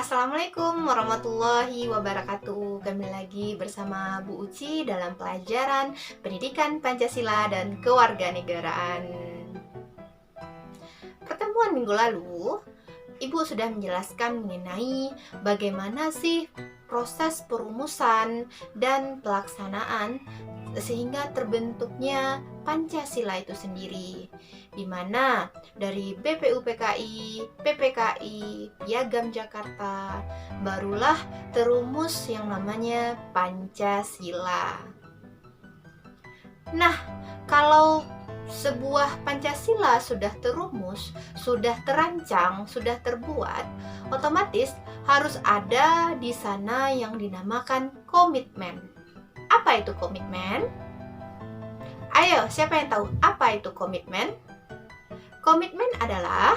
Assalamualaikum warahmatullahi wabarakatuh. Kembali lagi bersama Bu Uci dalam pelajaran Pendidikan Pancasila dan Kewarganegaraan. Pertemuan minggu lalu, Ibu sudah menjelaskan mengenai bagaimana sih proses perumusan dan pelaksanaan sehingga terbentuknya Pancasila itu sendiri, di mana dari BPUPKI, PPKI, Piagam Jakarta, barulah terumus yang namanya Pancasila. Nah, kalau sebuah Pancasila sudah terumus, sudah terancang, sudah terbuat, otomatis harus ada di sana yang dinamakan komitmen. Apa itu komitmen? Ayo, siapa yang tahu apa itu komitmen? Komitmen adalah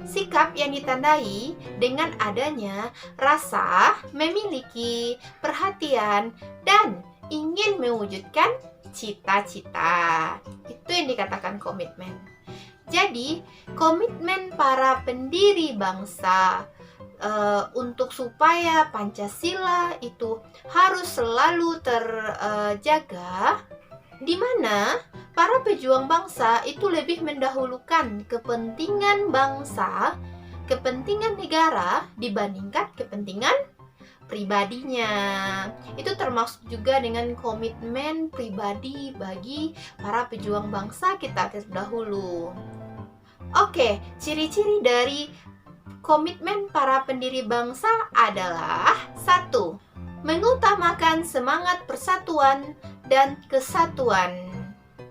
sikap yang ditandai dengan adanya rasa memiliki perhatian dan ingin mewujudkan cita-cita. Itu yang dikatakan komitmen. Jadi, komitmen para pendiri bangsa untuk supaya Pancasila itu harus selalu terjaga, di mana para pejuang bangsa itu lebih mendahulukan kepentingan bangsa, kepentingan negara dibandingkan kepentingan pribadinya. Itu termasuk juga dengan komitmen pribadi bagi para pejuang bangsa kita terdahulu. Oke, ciri-ciri dari komitmen para pendiri bangsa adalah 1. Mengutamakan semangat persatuan dan kesatuan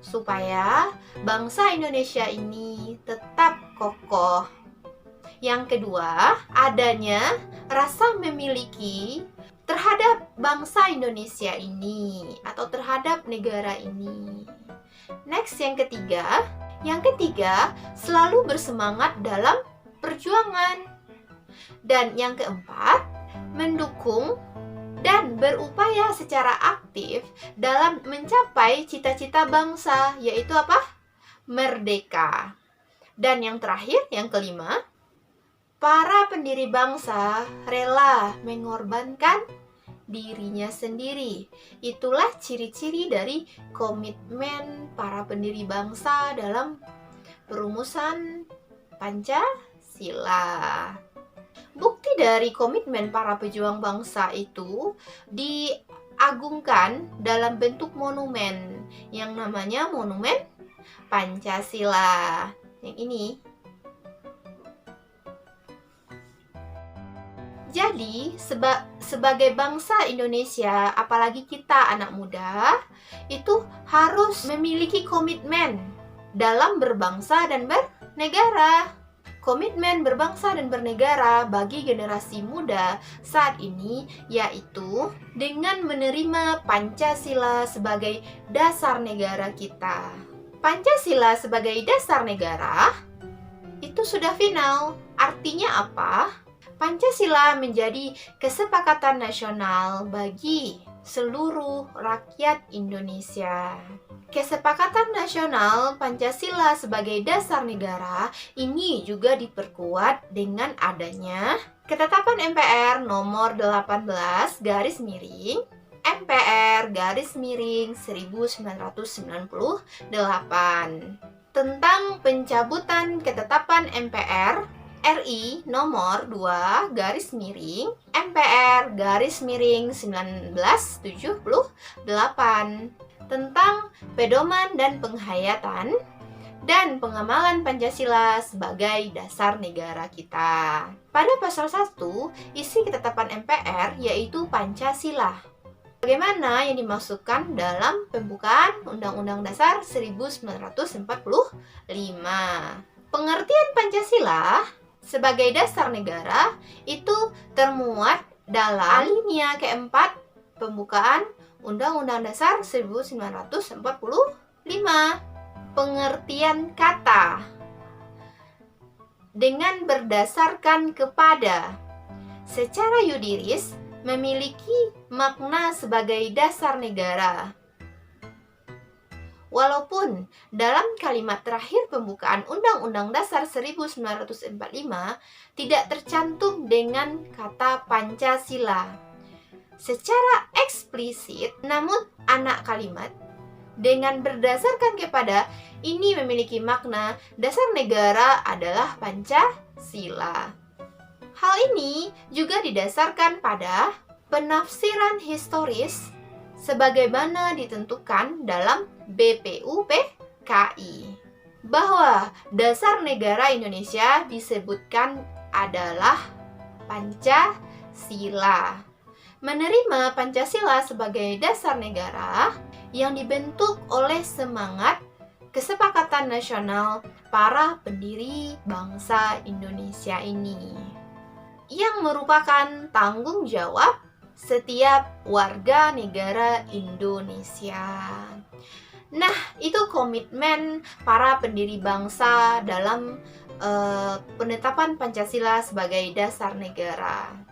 supaya bangsa Indonesia ini tetap kokoh. Yang kedua, adanya rasa memiliki terhadap bangsa Indonesia ini atau terhadap negara ini. Next, yang ketiga, selalu bersemangat dalam perjuangan. Dan yang keempat, mendukung dan berupaya secara aktif dalam mencapai cita-cita bangsa, yaitu apa? Merdeka. Dan yang terakhir, yang kelima, para pendiri bangsa rela mengorbankan dirinya sendiri. Itulah ciri-ciri dari komitmen para pendiri bangsa dalam perumusan Pancasila. Bukti dari komitmen para pejuang bangsa itu diagungkan dalam bentuk monumen yang namanya Monumen Pancasila. Yang ini. Jadi, sebagai bangsa Indonesia, apalagi kita anak muda, itu harus memiliki komitmen dalam berbangsa dan bernegara. Komitmen berbangsa dan bernegara bagi generasi muda saat ini yaitu dengan menerima Pancasila sebagai dasar negara kita. Pancasila sebagai dasar negara itu sudah final. Artinya apa? Pancasila menjadi kesepakatan nasional bagi seluruh rakyat Indonesia. Kesepakatan nasional Pancasila sebagai dasar negara ini juga diperkuat dengan adanya ketetapan MPR nomor 18 garis miring MPR garis miring 1998 tentang pencabutan ketetapan MPR RI nomor 2 garis miring MPR garis miring 1978 tentang pedoman dan penghayatan dan pengamalan Pancasila sebagai dasar negara kita. Pada pasal 1, isi ketetapan MPR yaitu Pancasila. Bagaimana yang dimasukkan dalam pembukaan Undang-Undang Dasar 1945? Pengertian Pancasila sebagai dasar negara itu termuat dalam alinea keempat pembukaan Undang-Undang Dasar 1945. Pengertian kata dengan berdasarkan kepada secara yudiris memiliki makna sebagai dasar negara. Walaupun dalam kalimat terakhir pembukaan Undang-Undang Dasar 1945 tidak tercantum dengan kata Pancasila secara eksplisit, namun anak kalimat dengan berdasarkan kepada ini memiliki makna dasar negara adalah Pancasila. Hal ini juga didasarkan pada penafsiran historis sebagaimana ditentukan dalam BPUPKI bahwa dasar negara Indonesia disebutkan adalah Pancasila. Menerima Pancasila sebagai dasar negara yang dibentuk oleh semangat kesepakatan nasional para pendiri bangsa Indonesia ini, yang merupakan tanggung jawab setiap warga negara Indonesia. Nah, itu komitmen para pendiri bangsa dalam penetapan Pancasila sebagai dasar negara.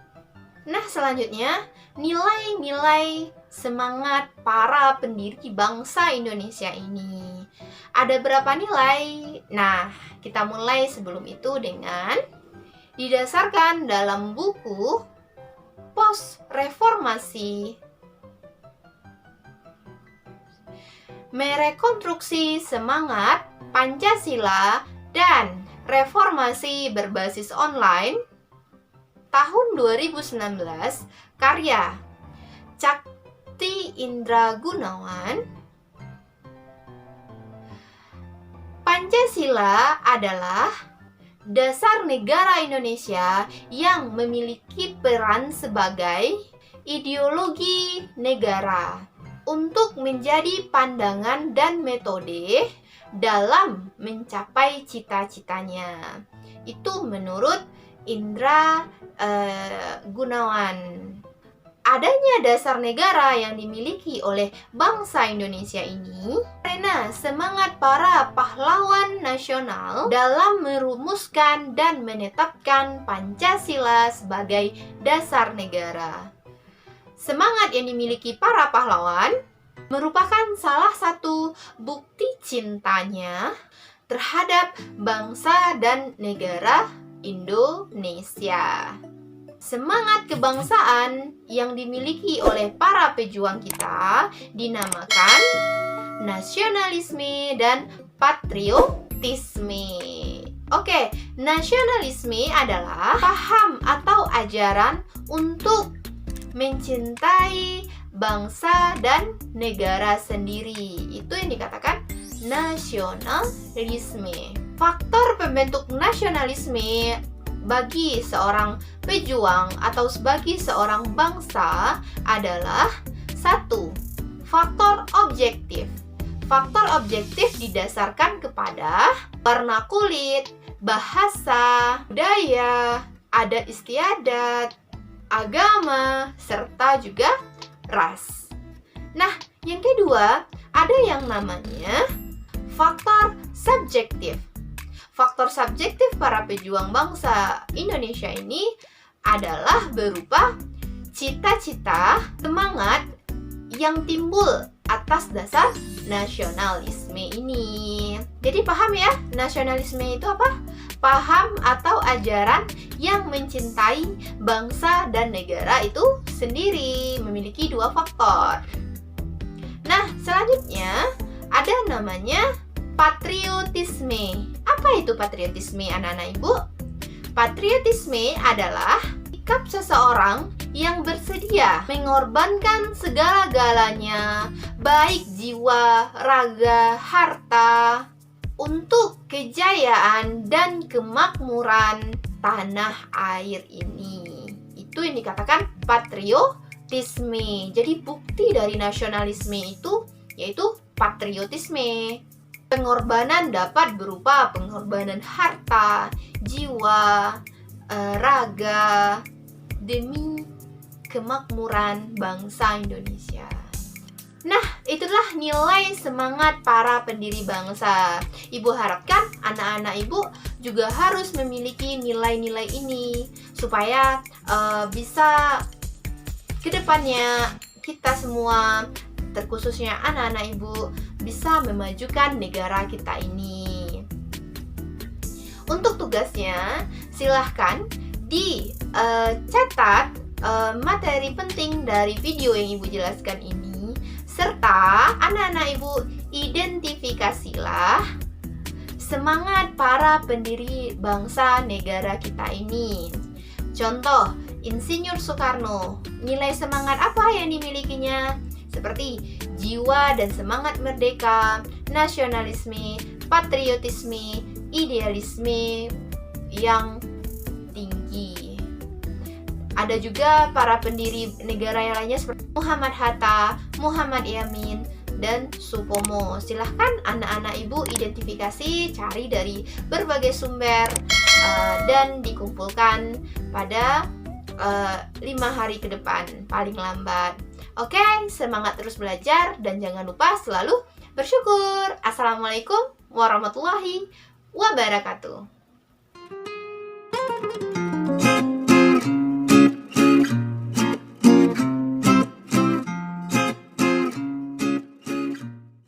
Nah, selanjutnya, nilai-nilai semangat para pendiri bangsa Indonesia ini. Ada berapa nilai? Nah, kita mulai sebelum itu dengan didasarkan dalam buku Pos Reformasi, Merekonstruksi Semangat Pancasila dan Reformasi Berbasis Online tahun 2019, karya Cakti Indra Gunawan. Pancasila adalah dasar negara Indonesia yang memiliki peran sebagai ideologi negara untuk menjadi pandangan dan metode dalam mencapai cita-citanya. Itu menurut Indra Gunawan. Adanya dasar negara yang dimiliki oleh bangsa Indonesia ini karena semangat para pahlawan nasional dalam merumuskan dan menetapkan Pancasila sebagai dasar negara. Semangat yang dimiliki para pahlawan merupakan salah satu bukti cintanya terhadap bangsa dan negara Indonesia. Semangat kebangsaan yang dimiliki oleh para pejuang kita dinamakan nasionalisme dan patriotisme. Oke, nasionalisme adalah paham atau ajaran untuk mencintai bangsa dan negara sendiri. Itu yang dikatakan nasionalisme. Faktor pembentuk nasionalisme bagi seorang pejuang atau sebagai seorang bangsa adalah 1. Faktor objektif. Faktor objektif didasarkan kepada warna kulit, bahasa, budaya, adat istiadat, agama, serta juga ras. Nah, yang kedua, ada yang namanya faktor subjektif. Faktor subjektif para pejuang bangsa Indonesia ini adalah berupa cita-cita, semangat yang timbul atas dasar nasionalisme ini. Jadi paham ya, nasionalisme itu apa? Paham atau ajaran yang mencintai bangsa dan negara itu sendiri, memiliki 2 faktor. Nah, selanjutnya ada namanya patriotisme. Apa itu patriotisme, anak-anak ibu? Patriotisme adalah sikap seseorang yang bersedia mengorbankan segala-galanya, baik jiwa, raga, harta, untuk kejayaan dan kemakmuran tanah air ini. Itu yang dikatakan patriotisme. Jadi bukti dari nasionalisme itu yaitu patriotisme. Pengorbanan dapat berupa pengorbanan harta, jiwa, raga demi kemakmuran bangsa Indonesia. Nah, itulah nilai semangat para pendiri bangsa. Ibu harapkan anak-anak ibu juga harus memiliki nilai-nilai ini supaya bisa kedepannya kita semua, terkhususnya anak-anak ibu, bisa memajukan negara kita ini. Untuk tugasnya, silahkan dicatat materi penting dari video yang Ibu jelaskan ini, serta anak-anak Ibu identifikasilah semangat para pendiri bangsa negara kita ini. Contoh, Insinyur Soekarno, nilai semangat apa yang dimilikinya? Seperti jiwa dan semangat merdeka, nasionalisme, patriotisme, idealisme yang tinggi. Ada juga para pendiri negara yang lainnya seperti Muhammad Hatta, Muhammad Yamin, dan Supomo. Silahkan anak-anak Ibu identifikasi, cari dari berbagai sumber dan dikumpulkan pada 5 hari ke depan paling lambat. Oke, semangat terus belajar dan jangan lupa selalu bersyukur. Assalamualaikum warahmatullahi wabarakatuh.